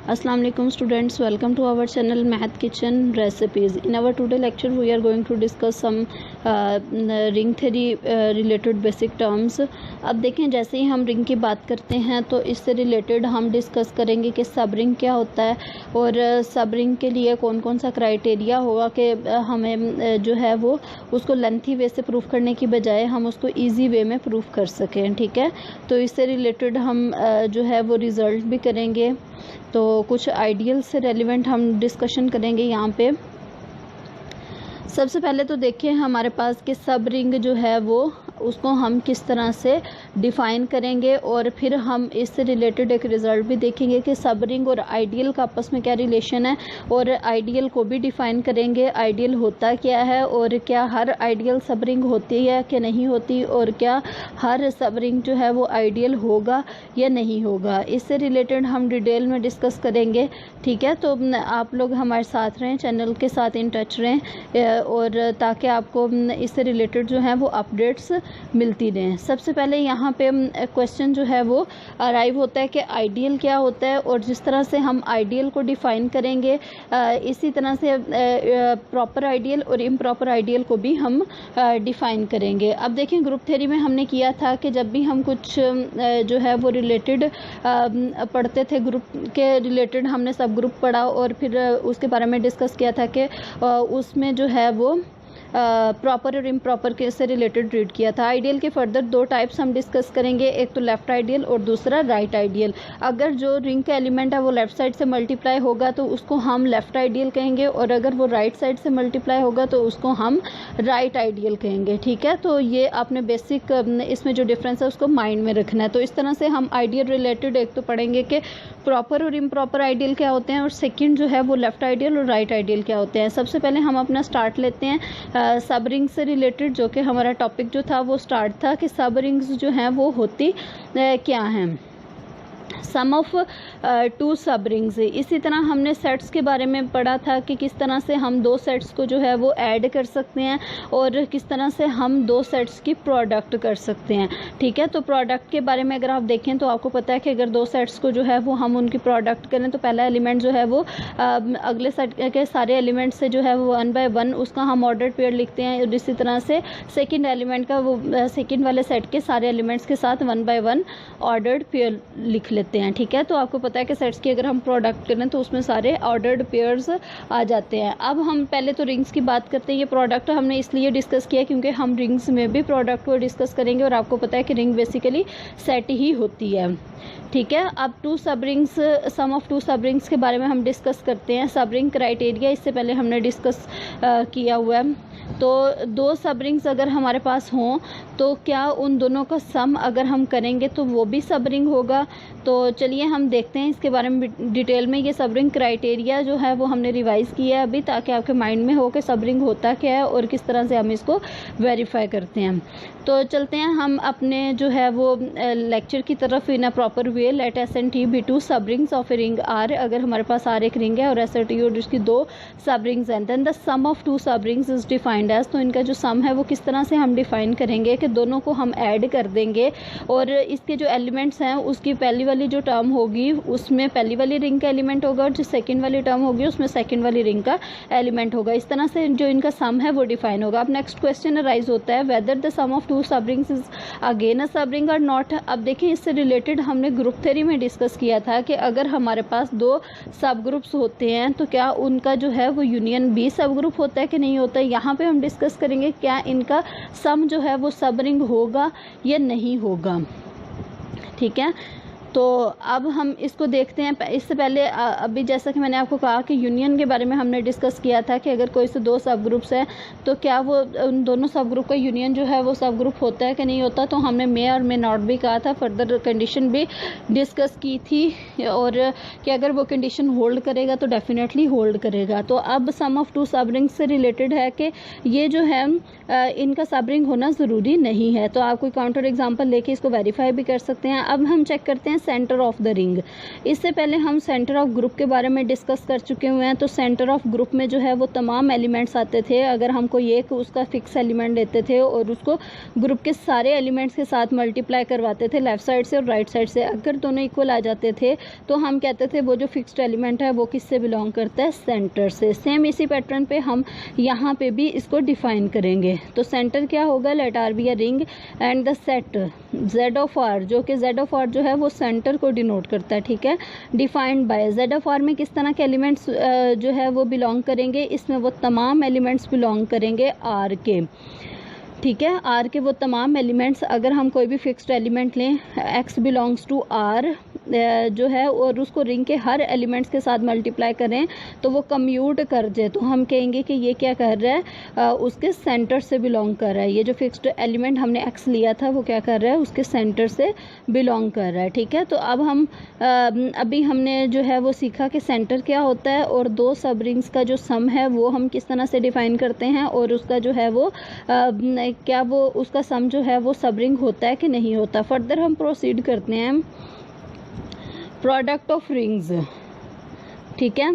Assalamu alaikum students, welcome to our channel Math Kitchen Recipes. In our today lecture we are going to discuss some ring theory related basic terms. अब देखें, जैसे ही हम ring की बात करते हैं तो इससे रिलेटेड हम डिस्कस करेंगे कि सब रिंग क्या होता है और सब रिंग के लिए कौन कौन सा क्राइटेरिया होगा कि हमें जो है वो उसको लेंथी वे से प्रूफ करने की बजाय हम उसको इजी वे में प्रूफ कर सकें। ठीक है, तो इससे रिलेटेड हम जो है वो रिज़ल्ट भी करेंगे। तो कुछ आइडियल से रेलिवेंट हम डिस्कशन करेंगे यहाँ पे। सबसे पहले तो देखिए हमारे पास कि सब रिंग जो है वो उसको हम किस तरह से डिफ़ाइन करेंगे और फिर हम इससे रिलेटेड एक रिज़ल्ट भी देखेंगे कि सब रिंग और आइडियल का आपस में क्या रिलेशन है, और आइडियल को भी डिफ़ाइन करेंगे, आइडियल होता क्या है और क्या हर आइडियल सब रिंग होती है कि नहीं होती, और क्या हर सब रिंग जो है वो आइडियल होगा या नहीं होगा। इससे रिलेटेड हम डिटेल में डिस्कस करेंगे। ठीक है, तो आप लोग हमारे साथ रहें, चैनल के साथ इन टच रहें और ताकि आपको इससे रिलेटेड जो है वो अपडेट्स मिलती रहें। सबसे पहले यहाँ पे क्वेश्चन जो है वो अराइव होता है कि आइडियल क्या होता है, और जिस तरह से हम आइडियल को डिफ़ाइन करेंगे इसी तरह से प्रॉपर आइडियल और इम्प्रॉपर आइडियल को भी हम डिफ़ाइन करेंगे। अब देखें, ग्रुप थ्योरी में हमने किया था कि जब भी हम कुछ जो है वो रिलेटेड पढ़ते थे, ग्रुप के रिलेटेड हमने सब ग्रुप पढ़ा और फिर उसके बारे में डिस्कस किया था कि उसमें जो है वो प्रॉपर और इम्प्रॉपर के से रिलेटेड रीड किया था। आइडियल के फर्दर दो टाइप्स हम डिस्कस करेंगे, एक तो लेफ़्ट आइडियल और दूसरा राइट आइडियल। अगर जो रिंग का एलिमेंट है वो लेफ़्ट साइड से मल्टीप्लाई होगा तो उसको हम लेफ़्ट आइडियल कहेंगे, और अगर वो राइट साइड से मल्टीप्लाई होगा तो उसको हम राइट आइडियल कहेंगे। ठीक है, तो ये आपने बेसिक इसमें जो डिफरेंस है उसको माइंड में रखना है। तो इस तरह से हम आइडियल रिलेटेड एक तो पढ़ेंगे कि प्रॉपर और इम्प्रॉपर आइडियल क्या होते हैं, और सेकेंड जो है वो लेफ़्ट आइडियल और राइट आइडियल क्या होते हैं। सबसे पहले हम अपना स्टार्ट लेते हैं सब रिंग से रिलेटेड, जो कि हमारा टॉपिक जो था वो स्टार्ट था कि सब रिंग्स जो हैं वो होती क्या हैं। सम ऑफ टू सब रिंग्स। इसी तरह हमने सेट्स के बारे में पढ़ा था कि किस तरह से हम दो सेट्स को जो है वो ऐड कर सकते हैं और किस तरह से हम दो सेट्स की प्रोडक्ट कर सकते हैं। ठीक है, तो प्रोडक्ट के बारे में अगर आप देखें तो आपको पता है कि अगर दो सेट्स को जो है वो हम उनकी प्रोडक्ट करें तो पहला एलिमेंट जो है वो अगले सेट के सारे एलिमेंट से जो है वो 1 बाय 1 उसका हम ऑर्डर्ड पेयर लिखते हैं, और इसी तरह से सेकेंड एलिमेंट का वो सेकेंड वाले सेट के सारे एलिमेंट्स के साथ 1 बाय 1 ऑर्डर्ड पेयर लिख लेते हैं। ठीक है, तो आपको पता है कि सेट्स की अगर हम प्रोडक्ट करें तो उसमें सारे ऑर्डर्ड पेयर्स आ जाते हैं। अब हम पहले तो रिंग्स की बात करते हैं। ये प्रोडक्ट हमने इसलिए डिस्कस किया क्योंकि हम रिंग्स में भी प्रोडक्ट को डिस्कस करेंगे, और आपको पता है कि रिंग बेसिकली सेट ही होती है। ठीक है, अब टू सब रिंग्स, सम ऑफ टू सब रिंग्स के बारे में हम डिस्कस करते हैं। सब रिंग क्राइटेरिया इससे पहले हमने डिस्कस किया हुआ है। तो दो सब रिंग्स अगर हमारे पास हों तो क्या उन दोनों का सम अगर हम करेंगे तो वो भी सब रिंग होगा। तो चलिए हम देखते हैं इसके बारे में डिटेल में। ये सब रिंग क्राइटेरिया जो है वो हमने रिवाइज़ किया है अभी, ताकि आपके माइंड में हो कि सब रिंग होता क्या है और किस तरह से हम इसको वेरीफाई करते हैं। तो चलते हैं हम अपने जो है वो लेक्चर की तरफ in a proper way. Let S and T be two सब rings of a ring R. अगर हमारे पास आर एक रिंग है और एस और टी और इसकी दो सब रिंग्स हैं, then the sum of two सब रिंग्स इज डिफाइंड एज। तो इनका जो सम है वो किस तरह से हम डिफाइन करेंगे कि दोनों को हम ऐड कर देंगे, और इसके जो एलिमेंट्स हैं उसकी पहली वाली जो टर्म होगी उसमें पहली वाली रिंग का एलिमेंट होगा, और जो सेकंड वाली टर्म होगी उसमें सेकंड वाली रिंग का एलिमेंट होगा। इस तरह से जो इनका सम है वो डिफाइन होगा। अब नेक्स्ट क्वेश्चन अराइज होता है whether the sum of two सब rings is again a sub ring और नॉट। अब देखिए, इससे रिलेटेड हमने ग्रुप थ्योरी में डिस्कस किया था कि अगर हमारे पास दो सब ग्रुप्स होते हैं तो क्या उनका जो है वो यूनियन भी सब ग्रुप होता है कि नहीं होता है। यहाँ पे हम डिस्कस करेंगे क्या इनका सम जो है वो सब रिंग होगा या नहीं होगा। ठीक है, तो अब हम इसको देखते हैं। इससे पहले अभी जैसा कि मैंने आपको कहा कि यूनियन के बारे में हमने डिस्कस किया था कि अगर कोई से दो सब ग्रुप्स हैं तो क्या वो उन दोनों सब ग्रुप का यूनियन जो है वो सब ग्रुप होता है कि नहीं होता। तो हमने मे और मे नॉट भी कहा था, फर्दर कंडीशन भी डिस्कस की थी, और कि अगर वो कंडीशन होल्ड करेगा तो डेफिनेटली होल्ड करेगा। तो अब सम ऑफ टू सब रिंग्स से रिलेटेड है कि ये जो है इनका सब रिंग होना ज़रूरी नहीं है। तो आप कोई काउंटर एग्जाम्पल लेके इसको वेरीफाई भी कर सकते हैं। अब हम चेक करते हैं सेंटर ऑफ द रिंग। इससे पहले हम सेंटर ऑफ ग्रुप के बारे में डिस्कस कर चुके हुए हैं। तो सेंटर ऑफ ग्रुप में जो है वो तमाम एलिमेंट्स आते थे। अगर हम कोई एक उसका फिक्स एलिमेंट देते थे और उसको ग्रुप के सारे एलिमेंट्स के साथ मल्टीप्लाई करवाते थे लेफ्ट साइड से और राइट साइड से, अगर दोनों इक्वल आ जाते थे तो हम कहते थे वो जो फिक्स्ड एलिमेंट है वो किससे बिलोंग करता है, सेंटर से। सेम इसी पैटर्न पे हम यहाँ पे भी इसको डिफाइन करेंगे। तो सेंटर क्या होगा, let R be a ring and the set z of r, जो कि z ऑफ r जो है वो सेंटर को डिनोट करता है, ठीक है। Defined by z of r में किस तरह के एलिमेंट्स जो है वो बिलोंग करेंगे, इसमें वो तमाम एलिमेंट्स बिलोंग करेंगे r के, ठीक है। r के वो तमाम एलिमेंट्स, अगर हम कोई भी फिक्स्ड एलिमेंट लें x बिलोंग्स टू r जो है और उसको रिंग के हर एलिमेंट्स के साथ मल्टीप्लाई करें तो वो कम्यूट कर जाए तो हम कहेंगे कि ये क्या कर रहा है, उसके सेंटर से बिलोंग कर रहा है। ये जो फिक्स्ड एलिमेंट हमने x लिया था वो क्या कर रहा है, उसके सेंटर से बिलोंग कर रहा है, ठीक है। तो अब हम अभी हमने जो है वो सीखा कि सेंटर क्या होता है और दो सब रिंग्स का जो सम है वो हम किस तरह से डिफाइन करते हैं और उसका जो है वो क्या वो उसका सम जो है वो सब रिंग होता है कि नहीं होता। फर्दर हम प्रोसीड करते हैं प्रोडक्ट ऑफ रिंग्स, ठीक है।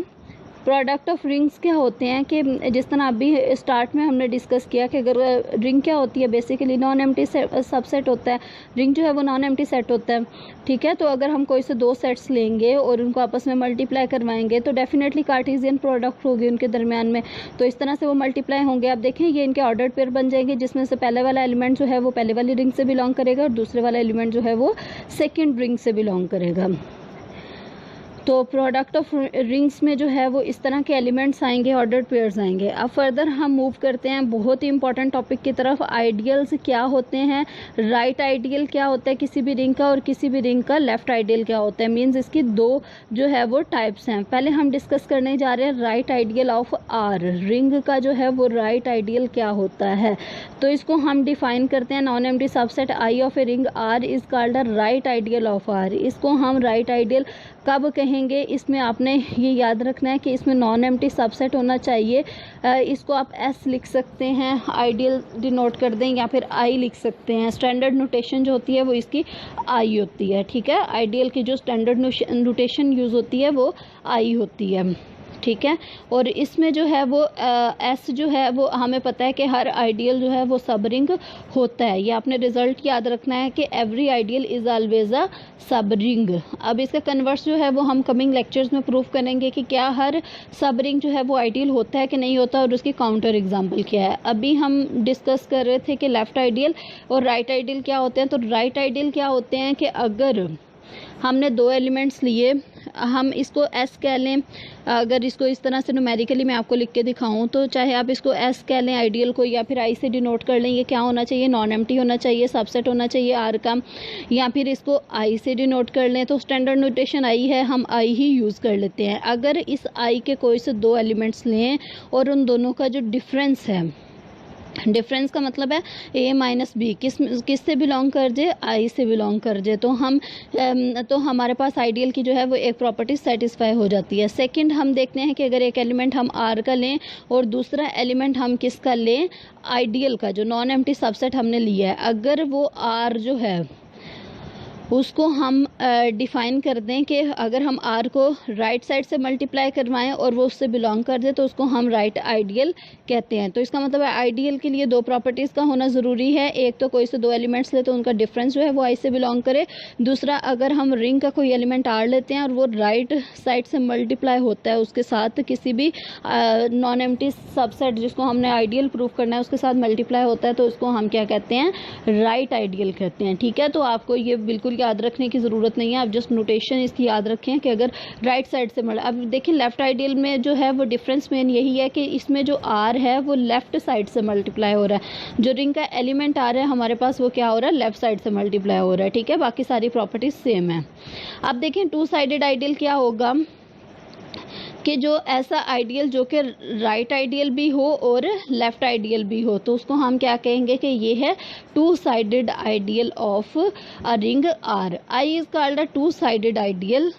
प्रोडक्ट ऑफ रिंग्स क्या होते हैं कि जिस तरह अभी स्टार्ट में हमने डिस्कस किया कि अगर रिंग क्या होती है, बेसिकली नॉन एम्प्टी सबसेट होता है। रिंग जो है वो नॉन एम्प्टी सेट होता है, ठीक है। तो अगर हम कोई से दो सेट्स लेंगे और उनको आपस में मल्टीप्लाई करवाएंगे तो डेफिनेटली कार्टेशियन प्रोडक्ट होगी उनके दरमियान में, तो इस तरह से वो मल्टीप्लाई होंगे। आप देखें ये इनके ऑर्डर्ड पेयर बन जाएंगे जिसमें से पहले वाला एलिमेंट जो है वो पहले वाली रिंग से बिलोंग करेगा और दूसरे वाला एलिमेंट जो है वो सेकेंड रिंग से बिलोंग करेगा। तो प्रोडक्ट ऑफ रिंग्स में जो है वो इस तरह के एलिमेंट्स आएंगे, ऑर्डर्ड पेयर्स आएंगे। अब फर्दर हम मूव करते हैं बहुत ही इंपॉर्टेंट टॉपिक की तरफ। आइडियल्स क्या होते हैं, राइट आइडियल क्या होता है किसी भी रिंग का और किसी भी रिंग का लेफ्ट आइडियल क्या होता है, मींस इसकी दो जो है वो टाइप्स हैं। पहले हम डिस्कस करने जा रहे हैं right ideal of R, ring का जो है वो राइट आइडियल क्या होता है। तो इसको हम डिफाइन करते हैं, non empty subset I of a ring R is called a right ideal of R. इसको हम राइट आइडियल कब कहेंगे, इसमें आपने ये याद रखना है कि इसमें नॉन एम्प्टी सबसेट होना चाहिए। इसको आप एस लिख सकते हैं, आइडियल डिनोट कर दें, या फिर आई लिख सकते हैं। स्टैंडर्ड नोटेशन जो होती है वो इसकी आई होती है, ठीक है। आइडियल की जो स्टैंडर्ड नोटेशन यूज़ होती है वो आई होती है, ठीक है। और इसमें जो है वो एस जो है वो हमें पता है कि हर आइडियल जो है वो सब रिंग होता है। ये आपने रिजल्ट याद रखना है कि every ideal is always a sub ring. अब इसका कन्वर्स जो है वो हम कमिंग लेक्चर्स में प्रूव करेंगे कि क्या हर सब रिंग जो है वो आइडियल होता है कि नहीं होता और उसकी काउंटर एग्जाम्पल क्या है। अभी हम डिस्कस कर रहे थे कि लेफ्ट आइडियल और राइट आइडियल क्या होते हैं। तो राइट आइडियल क्या होते हैं कि अगर हमने दो एलिमेंट्स लिए, हम इसको एस कह लें, अगर इसको इस तरह से न्यूमेरिकली मैं आपको लिख के दिखाऊं तो चाहे आप इसको एस कह लें आइडियल को, या फिर आई से डिनोट कर लें। ये क्या होना चाहिए, नॉन एम्प्टी होना चाहिए, सबसेट होना चाहिए आर का, या फिर इसको आई से डिनोट कर लें। तो स्टैंडर्ड नोटेशन आई है, हम आई ही यूज़ कर लेते हैं। अगर इस आई के कोई से दो एलिमेंट्स लें और उन दोनों का जो डिफरेंस है, डिफरेंस का मतलब है a माइनस बी, किस से बिलोंग कर जाए, आई से बिलोंग कर जाए, तो हमारे पास आइडियल की जो है वो एक प्रॉपर्टी सेटिस्फाई हो जाती है। सेकंड हम देखते हैं कि अगर एक एलिमेंट हम आर का लें और दूसरा एलिमेंट हम किसका लें, आइडियल का जो नॉन एम्प्टी सबसेट हमने लिया है, अगर वो आर जो है उसको हम डिफ़ाइन कर दें कि अगर हम आर को राइट साइड से मल्टीप्लाई करवाएं और वो उससे बिलोंग कर दे तो उसको हम राइट आइडियल कहते हैं। तो इसका मतलब है आइडियल के लिए दो प्रॉपर्टीज़ का होना ज़रूरी है। एक तो कोई से दो एलिमेंट्स ले तो उनका डिफरेंस जो है वो आई से बिलोंग करे। दूसरा, अगर हम रिंग का कोई एलिमेंट आर लेते हैं और वो राइट साइड से मल्टीप्लाई होता है उसके साथ किसी भी नॉन एम्प्टी सबसेट जिसको हमने आइडियल प्रूव करना है उसके साथ मल्टीप्लाई होता है तो उसको हम क्या कहते हैं, राइट आइडियल कहते हैं, ठीक है। तो आपको ये बिल्कुल याद रखने की ज़रूरत नहीं है, आप जस्ट नोटेशन इसकी याद रखें कि अगर राइट साइड से अब देखिए लेफ्ट आइडियल में जो है वो डिफरेंस मेन यही है कि इसमें जो आर है वो लेफ्ट साइड से मल्टीप्लाई हो रहा है, जो रिंग का एलिमेंट आर है हमारे पास वो क्या हो रहा है, लेफ्ट साइड से मल्टीप्लाई हो रहा है, ठीक है। बाकी सारी प्रॉपर्टीज सेम है। अब देखें टू साइडेड आइडियल क्या होगा कि जो ऐसा आइडियल जो कि राइट आइडियल भी हो और लेफ्ट आइडियल भी हो तो उसको हम क्या कहेंगे कि ये है two sided ideal of a ring R. I is called a two sided ideal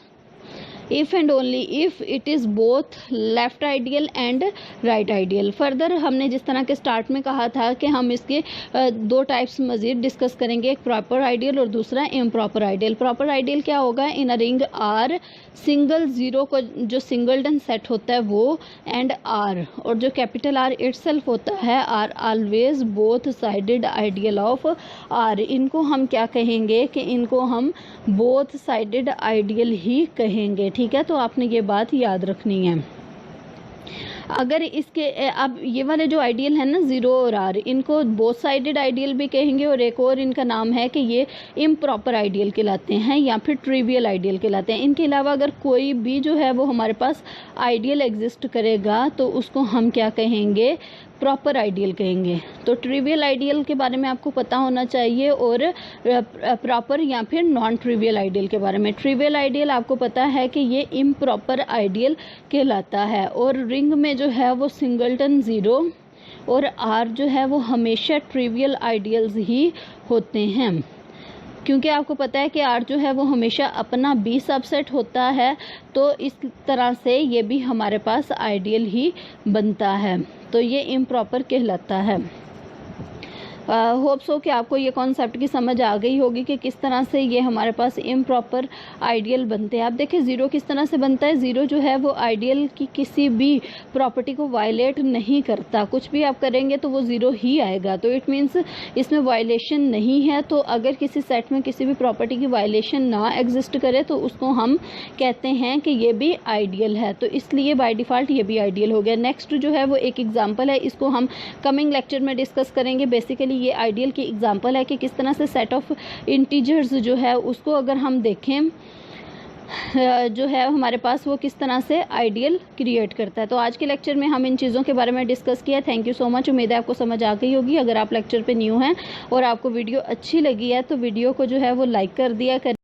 if and only if it is both left ideal and right ideal. Further हमने जिस तरह के स्टार्ट में कहा था कि हम इसके दो टाइप्स मज़ीद डिस्कस करेंगे, एक प्रॉपर आइडियल और दूसरा इम्प्रॉपर आइडियल। प्रॉपर आइडियल क्या होगा? In a ring R single zero को जो सिंगलटन सेट होता है वो, एंड आर और जो कैपिटल आर इटसेल्फ होता है, R always both sided ideal of R. इनको हम क्या कहेंगे कि इनको हम बोथ साइडेड आइडियल ही कहेंगे। ठीक है, तो आपने ये बात याद रखनी है। अगर इसके अब ये वाले जो आइडियल है ना, ज़ीरो और आर, इनको बोथ साइडेड आइडियल भी कहेंगे और एक और इनका नाम है कि ये इम्प्रॉपर आइडियल कहलाते हैं या फिर ट्रिवियल आइडियल कहलाते हैं। इनके अलावा अगर कोई भी जो है वो हमारे पास आइडियल एग्जिस्ट करेगा तो उसको हम क्या कहेंगे? प्रॉपर आइडियल कहेंगे। तो ट्रिवियल आइडियल के बारे में आपको पता होना चाहिए और प्रॉपर या फिर नॉन ट्रिवियल आइडियल के बारे में। ट्रिवियल आइडियल आपको पता है कि ये इम्प्रॉपर आइडियल कहलाता है और रिंग में जो है वो सिंगलटन ज़ीरो और आर जो है वो हमेशा ट्रिवियल आइडियल्स ही होते हैं, क्योंकि आपको पता है कि आर जो है वो हमेशा अपना बी सबसेट होता है, तो इस तरह से ये भी हमारे पास आइडियल ही बनता है, तो ये इम्प्रॉपर कहलाता है। होप सो कि आपको ये कॉन्सेप्ट की समझ आ गई होगी कि किस तरह से ये हमारे पास इम्प्रॉपर आइडियल बनते हैं। आप देखें ज़ीरो किस तरह से बनता है। ज़ीरो जो है वो आइडियल की किसी भी प्रॉपर्टी को वायलेट नहीं करता, कुछ भी आप करेंगे तो वो ज़ीरो ही आएगा, तो इट मीन्स इसमें वायलेशन नहीं है। तो अगर किसी सेट में किसी भी प्रॉपर्टी की वायलेशन ना एग्जिस्ट करे तो उसको हम कहते हैं कि ये भी आइडियल है, तो इसलिए बाय डिफ़ॉल्ट ये भी आइडियल हो गया। नेक्स्ट जो है वो एक एग्जाम्पल है, इसको हम कमिंग लेक्चर में डिस्कस करेंगे। बेसिकली ये आइडियल की एग्जांपल है कि किस तरह से सेट ऑफ इंटीजर्स जो है उसको अगर हम देखें जो है हमारे पास वो किस तरह से आइडियल क्रिएट करता है। तो आज के लेक्चर में हम इन चीज़ों के बारे में डिस्कस किया। Thank you so much. उम्मीद है आपको समझ आ गई होगी। अगर आप लेक्चर पे न्यू हैं और आपको वीडियो अच्छी लगी है तो वीडियो को जो है वो लाइक कर दिया करें।